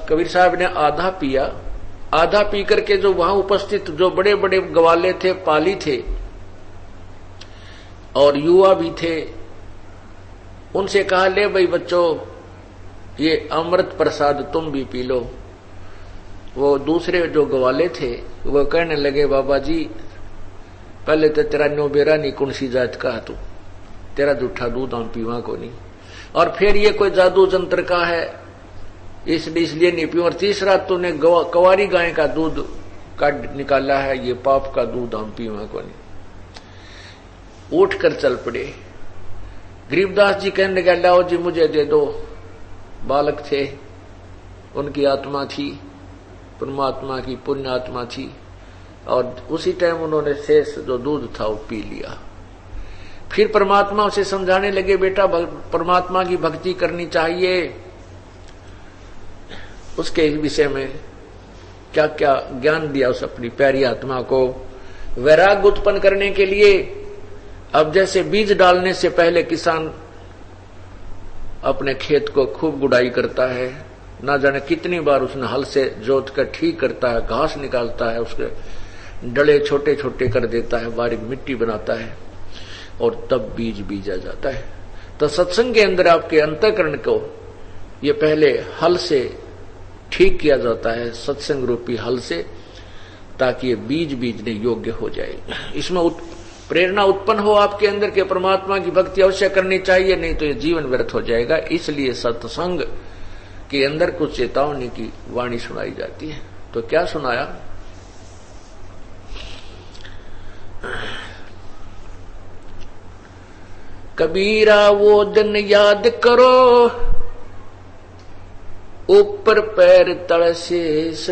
कबीर साहब ने आधा पिया। आधा पी करके जो वहां उपस्थित जो बड़े बड़े ग्वाले थे, पाली थे और युवा भी थे, उनसे कहा, ले भाई बच्चों, ये अमृत प्रसाद तुम भी पी लो। वो दूसरे जो ग्वाले थे वो कहने लगे, बाबा जी पहले तो तेरा न्यो बेरा नहीं, कौन सी जात का तू, तेरा जूठा दूध हम पीवा को नहीं, और फिर ये कोई जादू जंत्र का है इसलिए नहीं पीऊं, और तीसरा तूने कवारी गाय का दूध काट निकाला है, ये पाप का दूध हम पीवा को नहीं। उठ कर चल पड़े। गरीबदास जी कहने लगे, लाओ जी मुझे दे दो। बालक थे, उनकी आत्मा थी, परमात्मा की पुण्य आत्मा थी, और उसी टाइम उन्होंने शेष जो दूध था वो पी लिया। फिर परमात्मा उसे समझाने लगे, बेटा परमात्मा की भक्ति करनी चाहिए, उसके विषय में क्या क्या ज्ञान दिया उस अपनी प्यारी आत्मा को वैराग्य उत्पन्न करने के लिए। अब जैसे बीज डालने से पहले किसान अपने खेत को खूब गुड़ाई करता है, ना जाने कितनी बार उसने हल से जोत कर ठीक करता है, घास निकालता है, उसके डले छोटे छोटे कर देता है, बारीक मिट्टी बनाता है, और तब बीज बीजा जाता है। तो सत्संग के अंदर आपके अंतःकरण को ये पहले हल से ठीक किया जाता है, सत्संग रूपी हल से, ताकि ये बीज बीजने योग्य हो जाए। इसमें प्रेरणा उत्पन्न हो आपके अंदर के परमात्मा की भक्ति अवश्य करनी चाहिए, नहीं तो ये जीवन व्यर्थ हो जाएगा। इसलिए सत्संग के अंदर कुछ चेतावनी की वाणी सुनाई जाती है। तो क्या सुनाया? कबीरा वो दिन याद करो, ऊपर पैर तल शेष,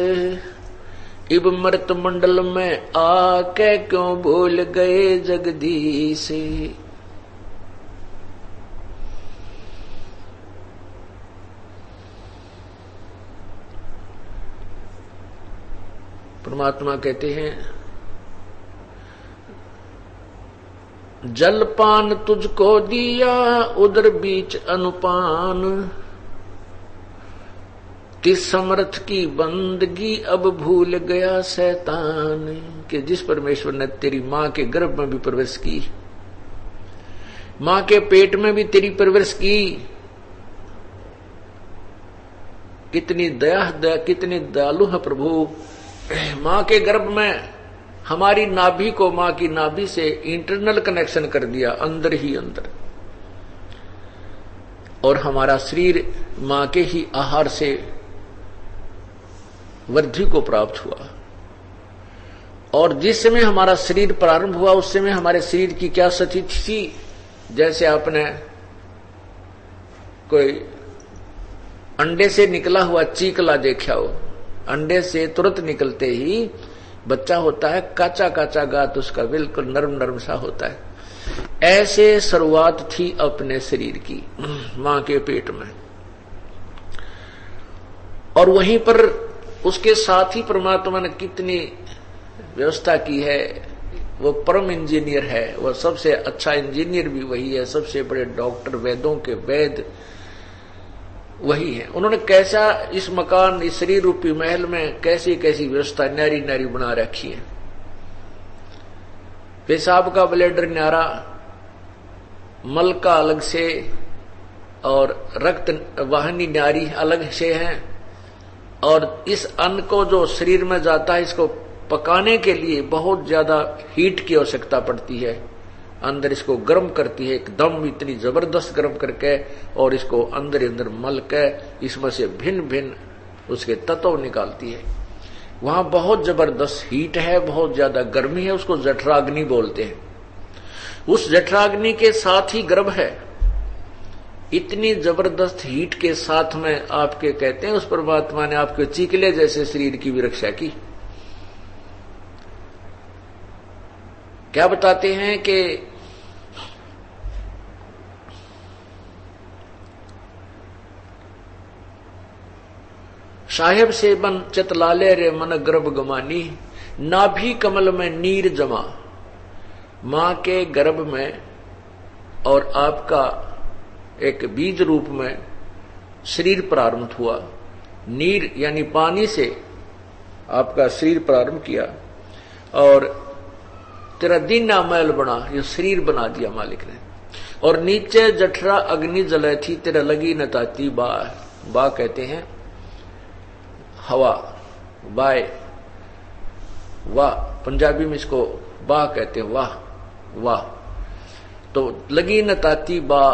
इब मृत मंडल में आके क्यों भूल गए जगदीश। परमात्मा कहते हैं, जलपान तुझको दिया उधर बीच अनुपान, तिस समर्थ की बंदगी अब भूल गया शैतान। कि जिस परमेश्वर ने तेरी मां के गर्भ में भी परवरिश की, मां के पेट में भी तेरी परवरिश की, कितनी दया कितनी दयालु है प्रभु। मां के गर्भ में हमारी नाभि को मां की नाभि से इंटरनल कनेक्शन कर दिया, अंदर ही अंदर, और हमारा शरीर मां के ही आहार से वृद्धि को प्राप्त हुआ। और जिस समय हमारा शरीर प्रारंभ हुआ उस समय हमारे शरीर की क्या स्थिति थी? जैसे आपने कोई अंडे से निकला हुआ चीकला देखा हो, अंडे से तुरंत निकलते ही बच्चा होता है, काचा काचा गात उसका बिल्कुल नरम नरम सा होता है। ऐसे शुरुआत थी अपने शरीर की मां के पेट में, और वहीं पर उसके साथ ही परमात्मा ने कितनी व्यवस्था की है। वो परम इंजीनियर है, वो सबसे अच्छा इंजीनियर भी वही है, सबसे बड़े डॉक्टर, वेदों के वेद वही है। उन्होंने कैसा इस मकान, इस शरीर रूपी महल में कैसी कैसी व्यवस्था न्यारी न्यारी बना रखी है। पेशाब का ब्लेडर न्यारा, मल का अलग से, और रक्त वाहिनी न्यारी अलग से है, और इस अन्न को जो शरीर में जाता है इसको पकाने के लिए बहुत ज्यादा हीट की आवश्यकता पड़ती है। अंदर इसको गर्म करती है, एकदम इतनी जबरदस्त गर्म करके, और इसको अंदर अंदर मल के इसमें से भिन्न भिन्न उसके तत्व निकालती है। वहां बहुत जबरदस्त हीट है, बहुत ज्यादा गर्मी है, उसको जठराग्नि बोलते हैं। उस जठराग्नि के साथ ही गर्भ है। इतनी जबरदस्त हीट के साथ में आपके कहते हैं उस परमात्मा ने आपके चीकले जैसे शरीर की भी रक्षा की। क्या बताते हैं कि साहेब से बन चितलाले रे मन गर्भ गमानी, नाभि कमल में नीर जमा। मां के गर्भ में और आपका एक बीज रूप में शरीर प्रारंभ हुआ, नीर यानी पानी से आपका शरीर प्रारंभ किया और तेरा दीना मैल बना, ये शरीर बना दिया मालिक ने। और नीचे जठरा अग्नि जले थी, तेरा लगी न ताती बा। बा कहते हैं हवा, बाय, वाह, पंजाबी में इसको बा कहते हैं, वाह वाह। तो लगी न ताती बा,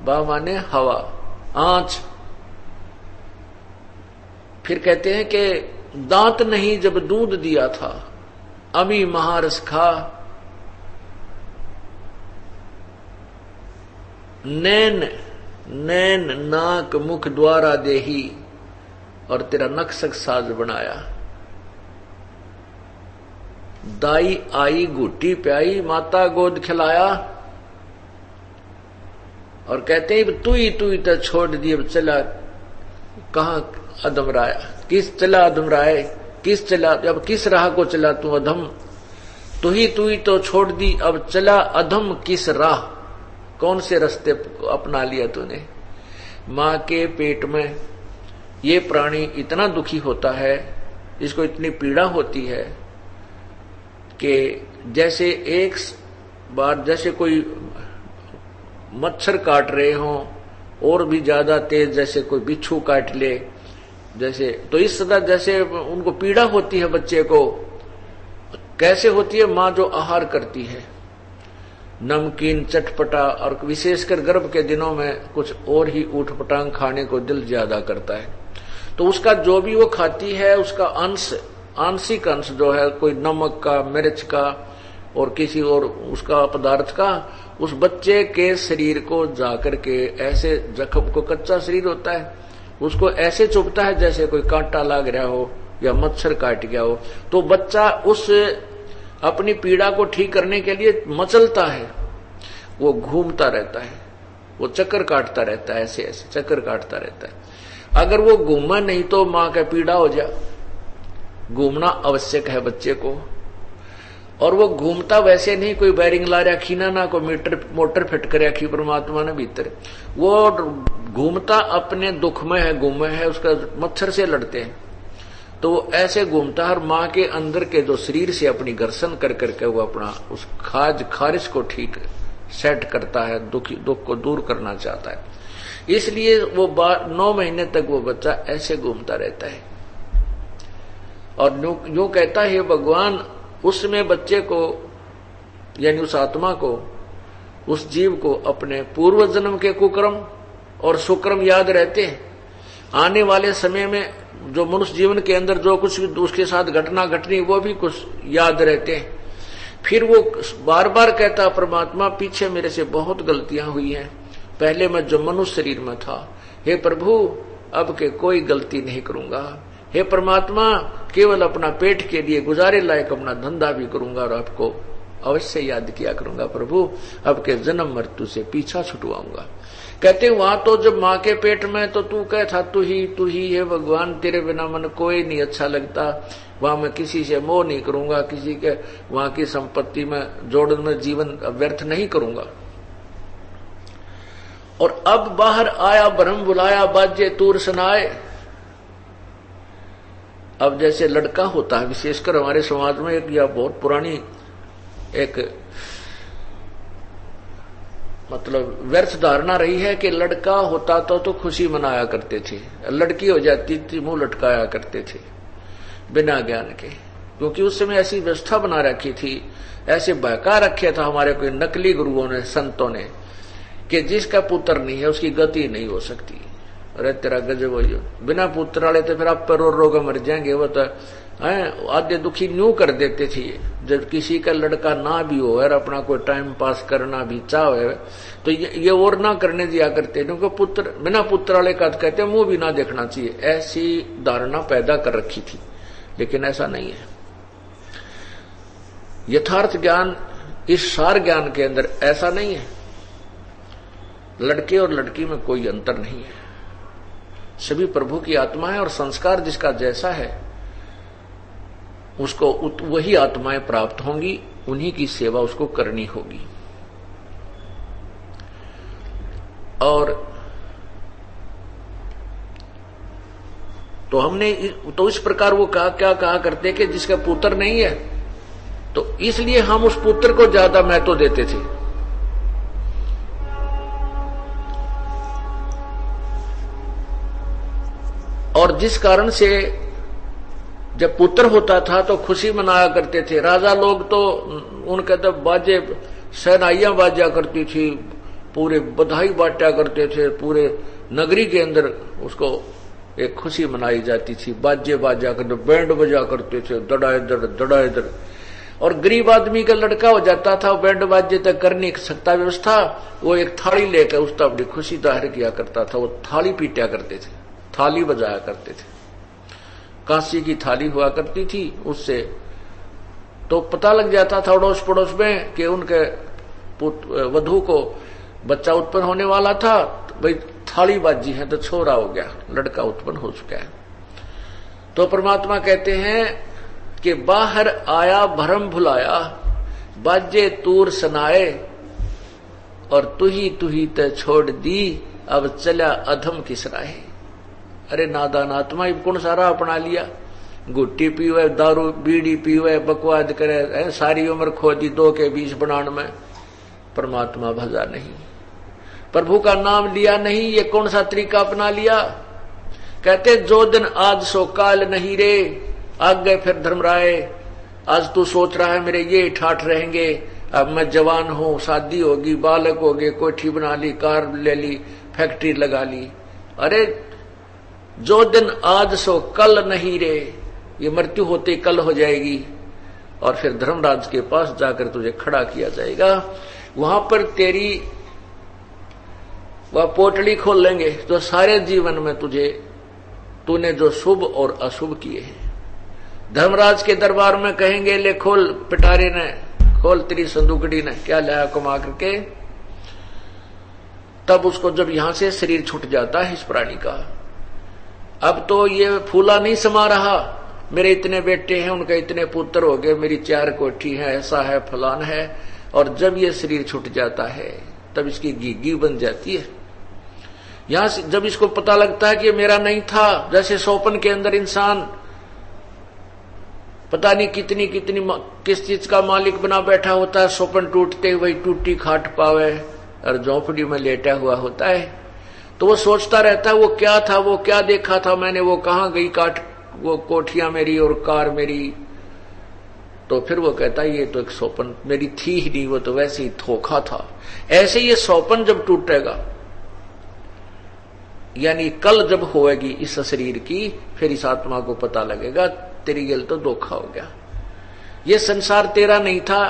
बा माने हवा, आंच। फिर कहते हैं कि दांत नहीं जब दूध दिया था, अमी महारस खा। नैन, नैन नाक मुख द्वारा देही, और तेरा नक्शक साज बनाया। दाई आई घुट्टी प्याई, माता गोद खिलाया। और कहते हैं तू ही तो छोड़ दिए, चला कहां अधम राया, किस चला अधम राय, किस चला, अब किस राह को चला तू अधम। तू ही तो छोड़ दी, अब चला अधम किस राह, कौन से रास्ते अपना लिया तूने। मां के पेट में ये प्राणी इतना दुखी होता है, इसको इतनी पीड़ा होती है कि जैसे एक बार जैसे कोई मच्छर काट रहे हों, और भी ज्यादा तेज जैसे कोई बिच्छू काट ले, जैसे तो इस तरह जैसे उनको पीड़ा होती है बच्चे को। कैसे होती है? मां जो आहार करती है नमकीन चटपटा, और विशेषकर गर्भ के दिनों में कुछ और ही ऊटपटांग खाने को दिल ज्यादा करता है। तो उसका जो भी वो खाती है उसका अंश, आंशिक अंश जो है, कोई नमक का, मिर्च का और किसी और उसका पदार्थ का, उस बच्चे के शरीर को जाकर के ऐसे जख्म को, कच्चा शरीर होता है, उसको ऐसे चुभता है जैसे कोई कांटा लाग रहा हो या मच्छर काट गया हो। तो बच्चा उस अपनी पीड़ा को ठीक करने के लिए मचलता है, वो घूमता रहता है, वो चक्कर काटता रहता है, ऐसे ऐसे चक्कर काटता रहता है। अगर वो घूमा नहीं तो मां का पीड़ा हो जाए। घूमना आवश्यक है बच्चे को, और वो घूमता वैसे नहीं कोई बैरिंग ला रखी ना कोई मोटर फिट कर रखी परमात्मा ने भीतर, वो घूमता अपने दुख में है, गुम में है, उसका मच्छर से लड़ते हैं। तो वो ऐसे घूमता है और मां के अंदर के जो शरीर से अपनी घर्षण कर करके वो अपना उस खारिश को ठीक सेट करता है, दुख को दूर करना चाहता है। इसलिए वो 9 महीने तक वो बच्चा ऐसे घूमता रहता है। और यूं कहता है भगवान, उसमें बच्चे को यानी उस आत्मा को, उस जीव को अपने पूर्व जन्म के कुकर्म और सुकर्म याद रहते हैं। आने वाले समय में जो मनुष्य जीवन के अंदर जो कुछ उसके साथ घटना घटनी वो भी कुछ याद रहते हैं। फिर वो बार बार कहता परमात्मा, पीछे मेरे से बहुत गलतियां हुई हैं, पहले मैं जो मनुष्य शरीर में था, हे प्रभु अब के कोई गलती नहीं करूंगा। हे परमात्मा, केवल अपना पेट के लिए गुजारे लायक अपना धंधा भी करूंगा और आपको अवश्य याद किया करूंगा प्रभु, अब के जन्म मृत्यु से पीछा छुटवाऊंगा। कहते वहां तो जब मां के पेट में तो तू कह था तू ही है भगवान, तेरे बिना मन कोई नहीं अच्छा लगता, वहां मैं किसी से मोह नहीं करूंगा, किसी के वहां की संपत्ति में जोड़न में जीवन व्यर्थ नहीं करूंगा। और अब बाहर आया ब्रह्म बुलाया, बाजे तूर सुनाए। अब जैसे लड़का होता है, विशेषकर हमारे समाज में एक या बहुत पुरानी एक मतलब व्यर्थ धारणा रही है कि लड़का होता तो खुशी मनाया करते थे, लड़की हो जाती थी मुंह लटकाया करते थे बिना ज्ञान के, क्योंकि उस समय ऐसी व्यवस्था बना रखी थी, ऐसे बहका रखे था हमारे कोई नकली गुरुओं ने, संतों ने, कि जिसका पुत्र नहीं है उसकी गति नहीं हो सकती। अरे तेरा गजब हो, बिना पुत्र वाले तो फिर आप पर रो मर जाएंगे। वो तो आधे दुखी न्यू कर देते थे। जब किसी का लड़का ना भी हो और अपना कोई टाइम पास करना भी चाहे तो ये और ना करने दिया करते, क्योंकि पुत्र बिना पुत्र वाले का कहते मुंह भी ना देखना चाहिए, ऐसी धारणा पैदा कर रखी थी। लेकिन ऐसा नहीं है। यथार्थ ज्ञान इस सार ज्ञान के अंदर ऐसा नहीं है। लड़के और लड़की में कोई अंतर नहीं है, सभी प्रभु की आत्मा है और संस्कार जिसका जैसा है उसको वही आत्माएं प्राप्त होंगी, उन्हीं की सेवा उसको करनी होगी। और तो हमने तो इस प्रकार वो क्या कहा करते कि जिसका पुत्र नहीं है, तो इसलिए हम उस पुत्र को ज्यादा महत्व देते थे। और जिस कारण से जब पुत्र होता था तो खुशी मनाया करते थे। राजा लोग तो उनके तब बाजे शहनाइयां बाजा करती थी, पूरे बधाई बांटा करते थे, पूरे नगरी के अंदर उसको एक खुशी मनाई जाती थी। बाजे बाजा करते, बैंड बजा करते थे, दड़ा इधर। और गरीब आदमी का लड़का हो जाता था, बैंड बाजे तक कर नहीं सकता व्यवस्था, वो एक थाली लेकर उसका अपनी खुशी जाहिर किया करता था। वो थाली पीटा करते थे, थाली बजाया करते थे। कांसी की थाली हुआ करती थी, उससे तो पता लग जाता था अड़ोस पड़ोस में कि उनके वधू को बच्चा उत्पन्न होने वाला था, तो भाई थाली बाजी है तो छोरा हो गया, लड़का उत्पन्न हो चुका है। तो परमात्मा कहते हैं कि बाहर आया भरम भुलाया, बाजे तूर सनाए, और तू ही ते छोड़ दी, अब चला अधम किस राहे। अरे नादान आत्मा कौन सारा अपना लिया, गुट्टी पीवे, दारू बीड़ी पीवे, बकवाद करे, सारी उम्र खो दी 2 के 20 बनाने में, परमात्मा भजा नहीं, प्रभु का नाम लिया नहीं। ये कौन सा तरीका अपना लिया। कहते जो दिन आज सो काल नहीं रे, आगे फिर धर्मराय, आज तू सोच रहा है मेरे ये ठाठ रहेंगे, अब मैं जवान हूं, शादी होगी, बालक हो गए, कोठी बना ली, कार ले ली, फैक्ट्री लगा ली। अरे जो दिन आज सो कल नहीं रे, ये मृत्यु होते कल हो जाएगी, और फिर धर्मराज के पास जाकर तुझे खड़ा किया जाएगा। वहां पर तेरी वह पोटली खोल लेंगे जो सारे जीवन में तूने जो शुभ और अशुभ किए हैं। धर्मराज के दरबार में कहेंगे ले खोल पिटारे ने, खोल तेरी संदूकड़ी ने, क्या लाया कमा करके। तब उसको जब यहां से शरीर छूट जाता है इस प्राणी का, अब तो ये फूला नहीं समा रहा, मेरे इतने बेटे हैं, उनके इतने पुत्र हो गए, मेरी 4 कोठी है, ऐसा है, फलान है। और जब ये शरीर छूट जाता है तब इसकी घी बन जाती है। यहां से जब इसको पता लगता है कि मेरा नहीं था, जैसे सोपन के अंदर इंसान पता नहीं कितनी किस चीज का मालिक बना बैठा होता है, सोपन टूटते हुए टूटी खाट पावे, और झोंपड़ी में लेटा हुआ होता है, तो वो सोचता रहता है वो क्या था, वो क्या देखा था मैंने, वो कहां गई काट, वो कोठियां मेरी और कार मेरी। तो फिर वो कहता है ये तो एक सोपन मेरी थी ही नहीं, वो तो वैसे ही धोखा था। ऐसे ये सोपन जब टूटेगा, यानी कल जब होएगी इस शरीर की, फिर इस आत्मा को पता लगेगा तेरी गेल तो धोखा हो गया, ये संसार तेरा नहीं था,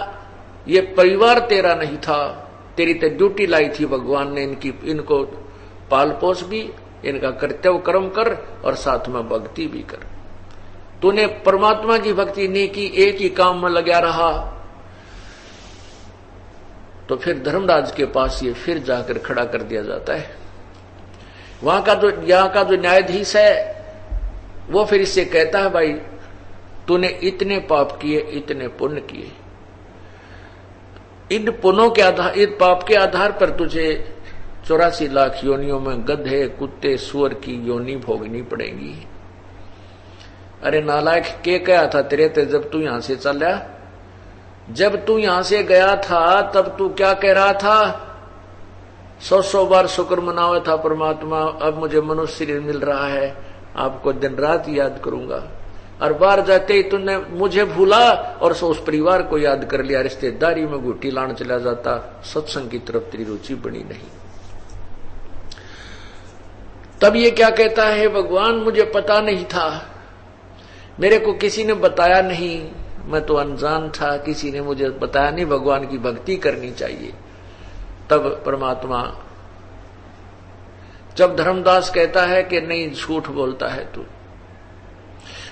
ये परिवार तेरा नहीं था, तेरी तो ड्यूटी लाई थी भगवान ने, इनको पाल पोस भी, इनका कर्तव्य कर्म कर और साथ में भक्ति भी कर। तूने परमात्मा की भक्ति नहीं की, एक ही काम में लगा रहा, तो फिर धर्मराज के पास ये फिर जाकर खड़ा कर दिया जाता है। यहाँ का जो न्यायाधीश है वो फिर इससे कहता है भाई तूने इतने पाप किए, इतने पुण्य किए, इन पुण्यों के आधार, इन पाप के आधार पर तुझे 84 लाख योनियों में गधे, कुत्ते, सुअर की योनि भोगनी पड़ेगी। अरे नालायक, के कहा था तेरे ते जब तू यहां से चला, जब तू यहां से गया था तब तू क्या कह रहा था, 100 बार शुक्र मनावा था परमात्मा, अब मुझे मनुष्य शरीर मिल रहा है, आपको दिन रात याद करूंगा। और बाहर जाते ही तूने मुझे भूला और उस परिवार को याद कर लिया, रिश्तेदारी में घुट्टी लाने चला जाता, सत्संग की तरफ तेरी रुचि बनी नहीं। तब ये क्या कहता है, भगवान मुझे पता नहीं था, मेरे को किसी ने बताया नहीं, मैं तो अनजान था, किसी ने मुझे बताया नहीं भगवान की भक्ति करनी चाहिए। तब परमात्मा, जब धर्मदास कहता है कि नहीं झूठ बोलता है तू,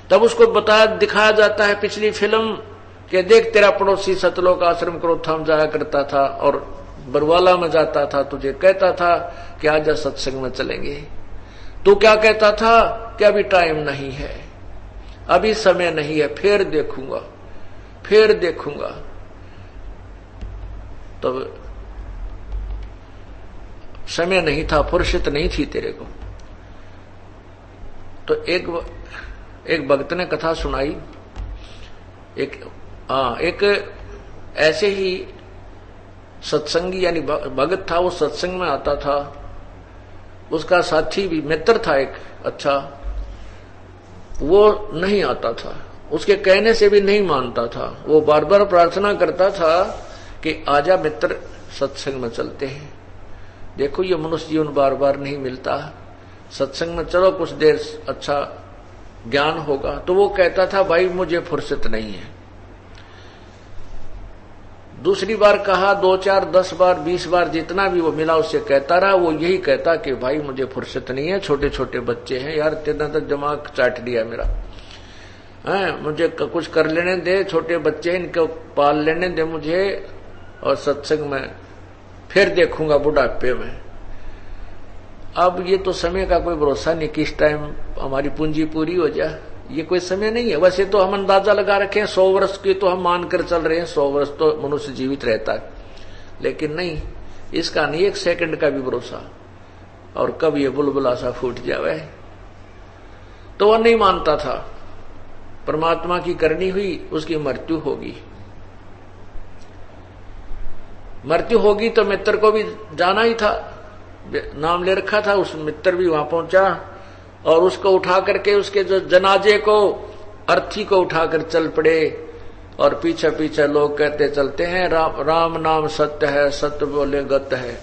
तब उसको दिखाया जाता है पिछली फिल्म कि देख तेरा पड़ोसी सतलोक आश्रम क्रोधाम जाया करता था और बरवाला में जाता था, तुझे कहता था कि आजा सत्संग में चलेंगे, तू क्या कहता था कि अभी टाइम नहीं है, अभी समय नहीं है, फिर देखूंगा, फिर देखूंगा। तो समय नहीं था, फुर्सत नहीं थी तेरे को। तो एक भक्त ने कथा सुनाई। एक ऐसे ही सत्संगी यानी भगत था, वो सत्संग में आता था, उसका साथी भी मित्र था एक अच्छा, वो नहीं आता था, उसके कहने से भी नहीं मानता था। वो बार बार प्रार्थना करता था कि आजा मित्र, सत्संग में चलते हैं। देखो ये मनुष्य जीवन बार बार नहीं मिलता, सत्संग में चलो कुछ देर अच्छा ज्ञान होगा। तो वो कहता था भाई मुझे फुर्सत नहीं है। दूसरी बार कहा, 2 4 10 बार 20 बार जितना भी वो मिला उससे कहता रहा। वो यही कहता कि भाई मुझे फुर्सत नहीं है, छोटे छोटे बच्चे हैं यार, तेना तो दिमाग चाट दिया मेरा है, मुझे कुछ कर लेने दे, छोटे बच्चे इनको पाल लेने दे मुझे, और सत्संग में फिर देखूंगा बुढ़ापे में। अब ये तो समय का कोई भरोसा नहीं, किस टाइम हमारी पूंजी पूरी हो जाए, ये कोई समय नहीं है। वैसे तो हम अंदाजा लगा रखे हैं 100 वर्ष की तो हम मानकर चल रहे हैं, 100 वर्ष तो मनुष्य जीवित रहता है, लेकिन नहीं, इसका नहीं 1 सेकंड का भी भरोसा, और कब ये बुलबुला सा फूट जावे। तो वह नहीं मानता था, परमात्मा की करनी हुई, उसकी मृत्यु होगी। मृत्यु होगी तो मित्र को भी जाना ही था, नाम ले रखा था, उस मित्र भी वहां पहुंचा और उसको उठा करके उसके जो जनाजे को, अर्थी को उठाकर चल पड़े। और पीछे पीछे लोग कहते चलते हैं राम राम नाम सत्य है, सत्य बोले गत है।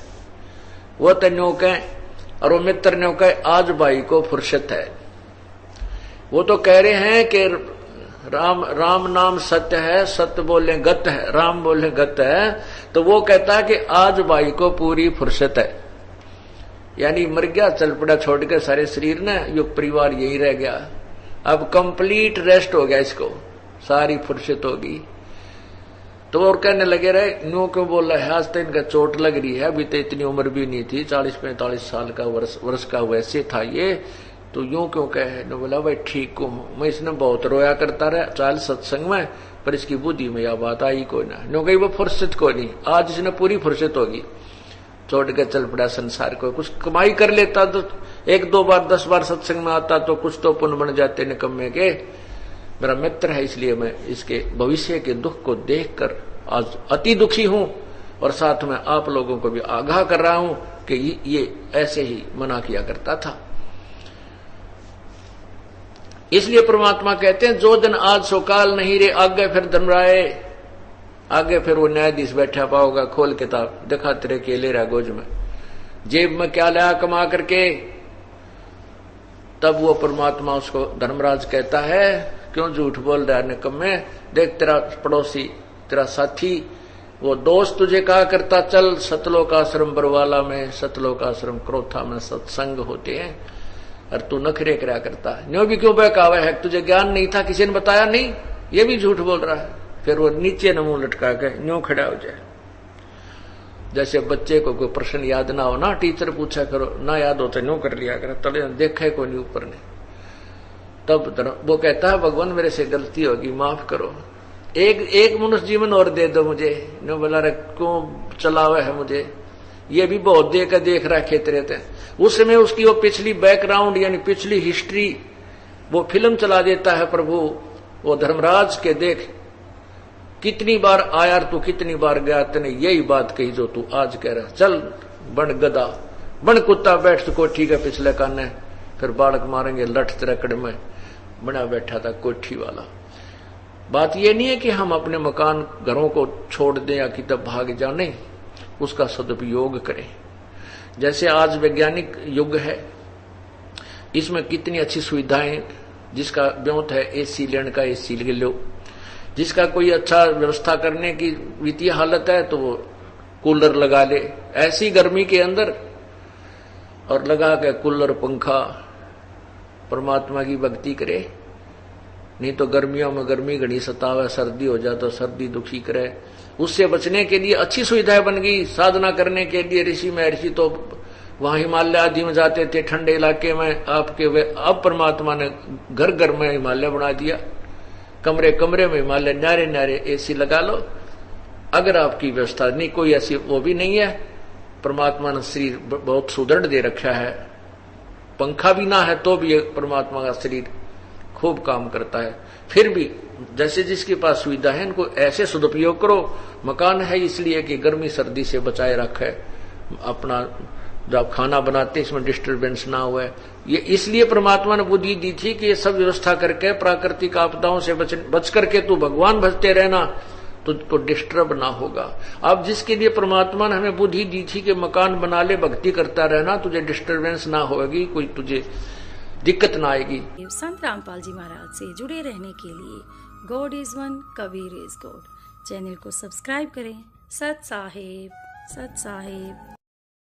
वो तो न्यो कह, और वो मित्र न्यो कह आज भाई को फुर्सत है। वो तो कह रहे हैं कि राम राम नाम सत्य है, सत्य बोले गत है, राम बोले गत है। तो वो कहता है कि आज भाई को पूरी फुर्सत है, यानी मर गया, चल पड़ा छोड़ के सारे शरीर ने, यो परिवार यही रह गया, अब कंप्लीट रेस्ट हो गया, इसको सारी फुर्सत होगी। तो और कहने लगे रहे, न्यू क्यों बोल रहा है, आज तो इनका चोट लग रही है, अभी तो इतनी उम्र भी नहीं थी, 40-45 साल का वर्ष का वैसे था ये, तो यूं क्यों कहे। ने बोला भाई ठीक हूं मैं, इसने बहुत रोया करता रहा चाल सत्संग में, पर इसकी बुद्धि में यह बात आई कोई ना। न्यू कही वो फुर्सत को नहीं, आज इसने पूरी फुर्सत होगी, छोड़ के चल पड़ा संसार को। कुछ कमाई कर लेता तो 1-2 बार 10 बार सत्संग में आता तो कुछ तो पुण्य बन जाते निकम्मे के। मेरा मित्र है, इसलिए मैं इसके भविष्य के दुख को देखकर आज अति दुखी हूं, और साथ में आप लोगों को भी आगाह कर रहा हूं कि ये ऐसे ही मना किया करता था। इसलिए परमात्मा कहते हैं जो दिन आज सो काल नहीं रे, आगे फिर धर्मराय, आगे फिर वो न्यायाधीश बैठा पाओगा, खोल किताब दिखा तेरे केले रहा गोज में, जेब में क्या लाया कमा करके। तब वो परमात्मा उसको धर्मराज कहता है क्यों झूठ बोल रहा है निकम्मे, देख तेरा पड़ोसी, तेरा साथी, वो दोस्त तुझे कहा करता चल सतलोक आश्रम बरवाला में, सतलोक आश्रम क्रोथा में सत्संग होते हैं, और तू नखरे करा करता। न्यों भी क्यों बहकावा है, तुझे ज्ञान नहीं था, किसी ने बताया नहीं, ये भी झूठ बोल रहा है। फिर वो नीचे न मुंह लटका के न्यों खड़ा हो जाए। जैसे बच्चे को कोई प्रश्न याद ना हो ना, टीचर पूछा करो, ना याद हो तो न्यों कर लिया करो, तले देखा को नहीं ऊपर ने। तब वो कहता है भगवान मेरे से गलती होगी, माफ करो, एक मनुष्य जीवन और दे दो मुझे। न्यों बोला रे क्यों चलावा है मुझे, ये भी बहुत देख रहा खेत रहते हैं। उस समय उसकी वो पिछली बैकग्राउंड यानी पिछली हिस्ट्री वो फिल्म चला देता है प्रभु वो धर्मराज के, देख कितनी बार आया तू, कितनी बार गया, तेने यही बात कही जो तू आज कह रहा, चल बन गधा, बन कुत्ता, बैठ कोठी के पिछले काने, फिर बालक मारेंगे लठ तिरकड़ में बना बैठा था कोठी वाला। बात ये नहीं है कि हम अपने मकान घरों को छोड़ दें या कितने भाग जाए, नहीं, उसका सदुपयोग करें। जैसे आज वैज्ञानिक युग है, इसमें कितनी अच्छी सुविधाएं, जिसका ब्योत है एसी लेने का एसी ले लो, जिसका कोई अच्छा व्यवस्था करने की वित्तीय हालत है तो वो कूलर लगा ले ऐसी गर्मी के अंदर, और लगा के कूलर पंखा परमात्मा की भक्ति करे। नहीं तो गर्मियों में गर्मी घनी सतावे, सर्दी हो जाए तो सर्दी दुखी करे। उससे बचने के लिए अच्छी सुविधाएं बन गई, साधना करने के लिए ऋषि महर्षि तो वहां हिमालय आदि में जाते थे ठंडे इलाके में आपके, वे अब परमात्मा ने घर घर में हिमालय बना दिया, कमरे कमरे में हिमालय, नारे नारे एसी लगा लो। अगर आपकी व्यवस्था नहीं कोई ऐसी वो भी नहीं है, परमात्मा ने शरीर बहुत सुदृढ़ दे रखा है, पंखा भी ना है तो भी परमात्मा का शरीर खूब काम करता है। फिर भी जैसे जिसके पास सुविधा है इनको ऐसे सदुपयोग करो। मकान है इसलिए कि गर्मी सर्दी से बचाए रखे, अपना जब खाना बनाते इसमें डिस्टरबेंस ना हुए। ये इसलिए परमात्मा ने बुद्धि दी थी कि ये सब व्यवस्था करके प्राकृतिक आपदाओं से बच करके तू भगवान भजते रहना, तुझको डिस्टर्ब ना होगा। अब जिसके लिए परमात्मा ने हमें बुद्धि दी थी कि मकान बना ले, भक्ति करता रहना, तुझे डिस्टरबेंस ना होगी, कोई तुझे दिक्कत ना आएगी। संत रामपाल जी महाराज से जुड़े रहने के लिए God is one, Kabir is God channel को सब्सक्राइब करें। सत साहिब, सत साहिब।